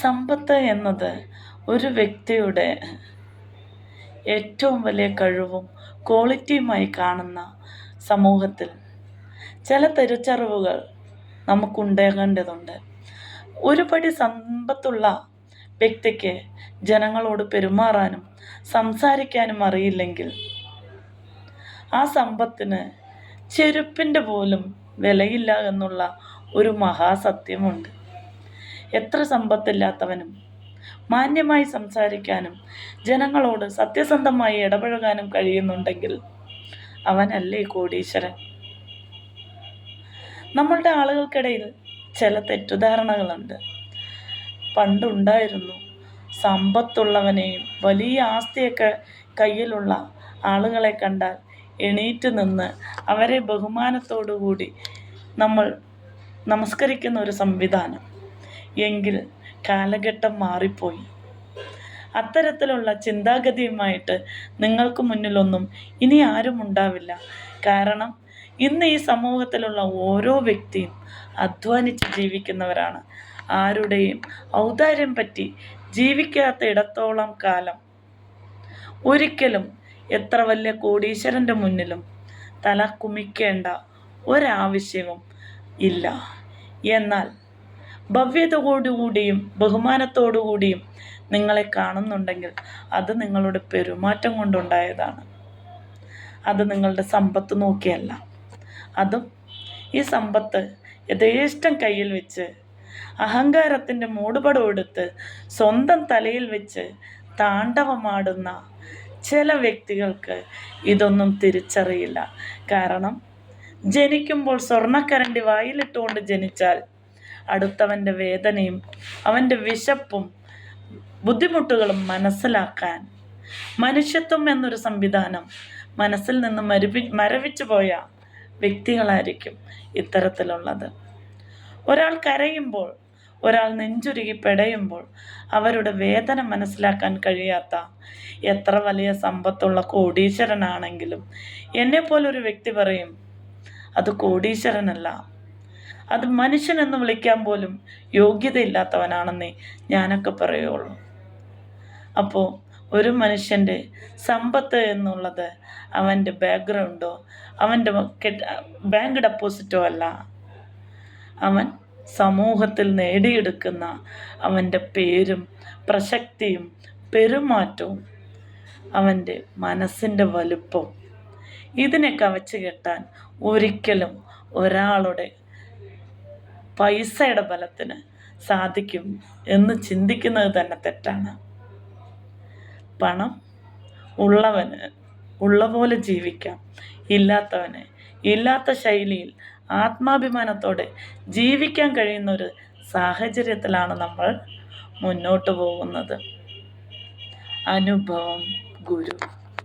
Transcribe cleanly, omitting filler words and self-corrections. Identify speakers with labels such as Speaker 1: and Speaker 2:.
Speaker 1: സമ്പത്ത് എന്നത് ഒരു വ്യക്തിയുടെ ഏറ്റവും വലിയ കഴിവും ക്വാളിറ്റിയുമായി കാണുന്ന സമൂഹത്തിൽ ചില തിരിച്ചറിവുകൾ നമുക്കുണ്ടാകേണ്ടതുണ്ട്. ഒരുപടി സമ്പത്തുള്ള വ്യക്തിക്ക് ജനങ്ങളോട് പെരുമാറാനും സംസാരിക്കാനും അറിയില്ലെങ്കിൽ ആ സമ്പത്തിന് ചെരുപ്പിൻ്റെ പോലും വിലയില്ല എന്നുള്ള ഒരു മഹാസത്യമുണ്ട്. എത്ര സമ്പത്തില്ലാത്തവനും മാന്യമായി സംസാരിക്കാനും ജനങ്ങളോട് സത്യസന്ധമായി ഇടപഴകാനും കഴിയുന്നുണ്ടെങ്കിൽ അവനല്ലേ കോടീശ്വരൻ. നമ്മളുടെ ആളുകൾക്കിടയിൽ ചില തെറ്റിദ്ധാരണകളുണ്ട്. പണ്ടുണ്ടായിരുന്നു, സമ്പത്തുള്ളവനെയും വലിയ ആസ്തിയൊക്കെ കയ്യിലുള്ള ആളുകളെ കണ്ടാൽ എണീറ്റ് നിന്ന് അവരെ ബഹുമാനത്തോടുകൂടി നമ്മൾ നമസ്കരിക്കുന്ന ഒരു സംവിധാനം. എങ്കിൽ കാലഘട്ടം മാറിപ്പോയി. അത്തരത്തിലുള്ള ചിന്താഗതിയുമായിട്ട് നിങ്ങൾക്ക് മുന്നിലൊന്നും ഇനി ആരും ഉണ്ടാവില്ല. കാരണം ഇന്ന് ഈ സമൂഹത്തിലുള്ള ഓരോ വ്യക്തിയും അധ്വാനിച്ച് ജീവിക്കുന്നവരാണ്. ആരുടെയും ഔദാര്യം പറ്റി ജീവിക്കാത്ത ഇടത്തോളം കാലം ഒരിക്കലും എത്ര വലിയ കോടീശ്വരൻ്റെ മുന്നിലും തല കുമിക്കേണ്ട ഒരാവശ്യവും ഇല്ല. എന്നാൽ ഭവ്യതയോടുകൂടിയും ബഹുമാനത്തോടുകൂടിയും നിങ്ങളെ കാണുന്നുണ്ടെങ്കിൽ അത് നിങ്ങളുടെ പെരുമാറ്റം കൊണ്ടുണ്ടായതാണ്. അത് നിങ്ങളുടെ സമ്പത്ത് നോക്കിയല്ല. അതും ഈ സമ്പത്ത് യഥേഷ്ടം കയ്യിൽ വെച്ച് അഹങ്കാരത്തിൻ്റെ മൂടുപടം എടുത്ത് സ്വന്തം തലയിൽ വെച്ച് താണ്ഡവമാടുന്ന ചില വ്യക്തികൾക്ക് ഇതൊന്നും തിരിച്ചറിയില്ല. കാരണം ജനിക്കുമ്പോൾ സ്വർണ്ണക്കരണ്ടി വായിലിട്ടുകൊണ്ട് ജനിച്ചാൽ അടുത്തവൻ്റെ വേദനയും അവൻ്റെ വിശപ്പും ബുദ്ധിമുട്ടുകളും മനസ്സിലാക്കാൻ മനുഷ്യത്വം എന്നൊരു സംവിധാനം മനസ്സിൽ നിന്ന് മരവിച്ചു പോയ വ്യക്തികളായിരിക്കും ഇത്തരത്തിലുള്ളത്. ഒരാൾ കരയുമ്പോൾ, ഒരാൾ നെഞ്ചുരുകി പെടയുമ്പോൾ അവരുടെ വേദന മനസ്സിലാക്കാൻ കഴിയാത്ത എത്ര വലിയ സമ്പത്തുള്ള കോടീശ്വരനാണെങ്കിലും എന്നെപ്പോലൊരു വ്യക്തി പറയും, അത് കോടീശ്വരനല്ല, അത് മനുഷ്യനെന്ന് വിളിക്കാൻ പോലും യോഗ്യതയില്ലാത്തവനാണെന്നേ ഞാനൊക്കെ പറയുള്ളൂ. അപ്പോൾ ഒരു മനുഷ്യൻ്റെ സമ്പത്ത് എന്നുള്ളത് അവൻ്റെ ബാക്ക്ഗ്രൗണ്ടോ അവൻ്റെ ബാങ്ക് ഡെപ്പോസിറ്റോ അല്ല. അവൻ സമൂഹത്തിൽ നേടിയെടുക്കുന്ന അവൻ്റെ പേരും പ്രശസ്തിയും പെരുമാറ്റവും അവൻ്റെ മനസ്സിൻ്റെ വലുപ്പം, ഇതിനെ കവച്ച് കെട്ടാൻ ഒരിക്കലും ഒരാളുടെ പൈസയുടെ ബലത്തിന് സാധിക്കും എന്ന് ചിന്തിക്കുന്നത് തന്നെ തെറ്റാണ്. പണം ഉള്ളവന് ഉള്ള പോലെ ജീവിക്കാം, ഇല്ലാത്തവന് ഇല്ലാത്ത ശൈലിയിൽ ആത്മാഭിമാനത്തോടെ ജീവിക്കാൻ കഴിയുന്ന ഒരു സാഹചര്യത്തിലാണ് നമ്മൾ മുന്നോട്ട് പോകുന്നത്. അനുഭവം ഗുരു.